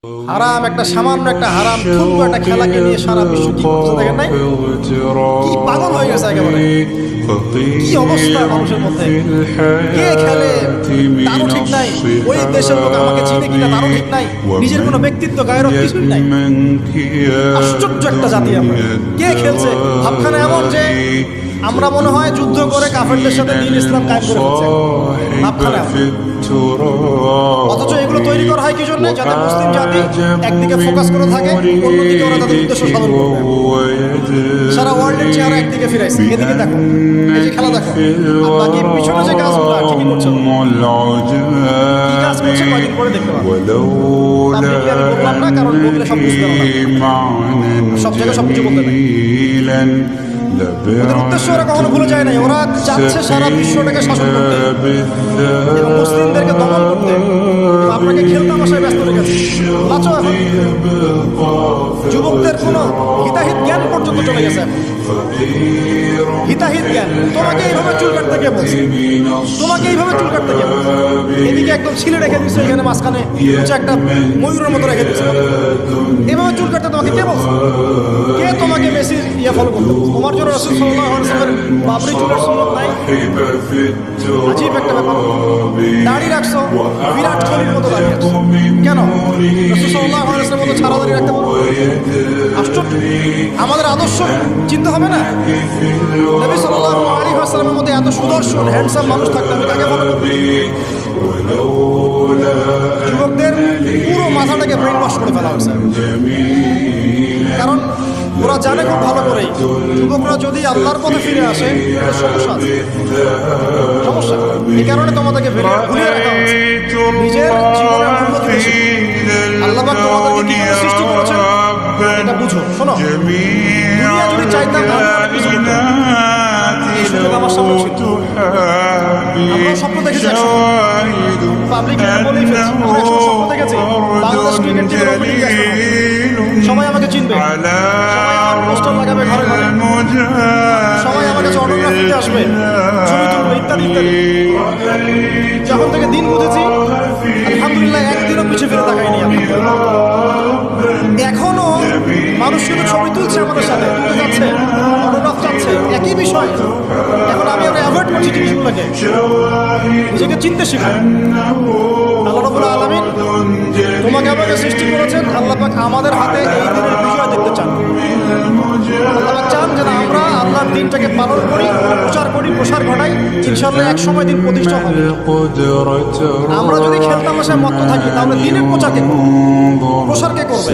হারাম একটা সামান্য একটা হারাম ছোট্ট একটা খেলাকে নিয়ে সারা বিশ্ব কি করছে দেখেন নাই? কি পাগল হয়ে গেছে একেবারে। কি অবস্থা মানুষের মধ্যে। কে খেলে তারও ঠিক নাই, ওই দেশের লোক আমাকে চিনে কিনা তারও ঠিক নাই, নিজের কোনো ব্যক্তিত্ব গায়েরও কিছুই নাই। আশ্চর্য একটা জাতি আমরা। কে খেলছে ভাবখানা এমন যে আমরা মনে হয় যুদ্ধ করে কাফেরদের সাথে দ্বীন ইসলাম কায়েম করে ফেলছে। ভাবখানা অথচ এগুলো তৈরি করা হয় কি জন্য? যাতে মুসলিম জাতি একদিকে ফোকাস করে থাকে, অন্যদিকে ওরা তাদের উদ্দেশ্য সাধন করবে। সারা ওয়ার্ল্ডের চেহারা একদিকে ফিরাইছে, এদিকে দেখো, এই যে খেলা দেখো, আর বাকি পিছনে যে কাজগুলো ঠিকই করছে। কি কাজ করছে কয়েকদিন পরে দেখতে পাবো। আমি বললাম না, কারণ বললে সব বুঝতে না, সব জায়গায় সবকিছু বলতে নাই। ওদের উদ্দেশ্য ওরা কখনো ভুলে যায় নাই। ওরা চাচ্ছে সারা বিশ্বটাকে শাসন করতে এবং মুসলিমদেরকে দমন করতে। আপনাকে খেলতামাশায় ব্যস্ত রেখেছে। লাচো এখন যুবকদের কোনো হিতাহিত জ্ঞান পর্যন্ত চলে গেছে। হিতাহিত জ্ঞান, তোমাকে এইভাবে চুল কাটতে কে বলছে? তোমাকে এইভাবে চুল কাটতে কে বলছে? এদিকে একদম ছিলে রেখে দিচ্ছে, এখানে মাঝখানে একটা ময়ূরের মতো রেখে দিচ্ছে। এভাবে চুল কাটতে তোমাকে কে বলছে? কে তোমাকে মেসির ফলো করতে বলছে? তোমার জন্য রাসূল সাল্লাল্লাহু আলাইহি ওয়াসাল্লামের বাবরি চুলের সুন্নাত নাই? আজীব একটা ব্যাপার। দাড়ি রাখছো, বিরাট কোহলির মতো দাড়ি রাখছো কেন? রাসূল সাল্লাল্লাহু আলাইহি ওয়াসাল্লামের মতো ছাড়া দাড়ি রাখতে বলো? আশ্চর্য। আমাদের আদর্শ চিন্তা হবে না? নবী সাল্লাল্লাহু আলাইহি ওয়াসাল্লামের মতো এত সুদর্শন হ্যান্ডসাম মানুষ থাকলে আমি কাকে ফলো করব? যুবকদের পুরো মাথাটাকে ব্রেন ওয়াশ করে ফেলা হয়েছে। কারণ ওরা জানে খুব ভালো করেই যুবকরা যদি আল্লাহর পথে ফিরে আসে সমস্যা আছে, সমস্যা। এই কারণে তোমাদেরকে ভুলিয়ে রাখা হচ্ছে। নিজের জীবনের উন্নতি বেশি। আল্লাহ পাক তোমাদেরকে কি করে সৃষ্টি করেছেন এটা বুঝো। শোনো, দুনিয়া যদি চাইতাম কিছু করতাম, এই সুযোগ আমার সামনে ছিল। আমরাও স্বপ্ন দেখেছি, পাবলিক বলেই ফেলছি, আমরা একসময় স্বপ্ন দেখেছি বাংলাদেশ ক্রিকেট টিমের ওপেনিং ব্যাটসম্যান। সবাই আমাকে চিনবে, সবাই আমার পোস্টার লাগাবে ঘরে ঘরে, সবাই আমার কাছে অটোগ্রাফ দিতে আসবে, ছবি তুলবে, ইত্যাদি ইত্যাদি। যখন থেকে দিন বুঝেছি, আলহামদুলিল্লাহ একদিনও পিছিয়ে ফিরে তাকাইনি। এখনো মানুষ শুধু ছবি তুলছে, আমাদের সাথে তুলতে যাচ্ছে, অটোগ্রাফ চাচ্ছে, একই বিষয়। এখন আমি ওরা অ্যাভয়েড করছি জিনিসগুলোকে, নিজেকে চিনতে শিখো। আল্লাহ রাব্বুল আলামিন তোমাকে আমাকে সৃষ্টি করেছেন, আল্লাহ পাক আমাদের হাতে এই দিনের বিজয় দেখতে চান। আল্লাহ পাক চান যেন আমরা আল্লাহর দিনটাকে পালন করি, প্রচার করি, প্রসার ঘটাই। ইনশাআল্লাহ এক সময় দিন প্রতিষ্ঠা হবে। আমরা যদি খেলতামাশায় মত্ত থাকি তাহলে দিনের প্রচার কে করবে? প্রসার কে করবে?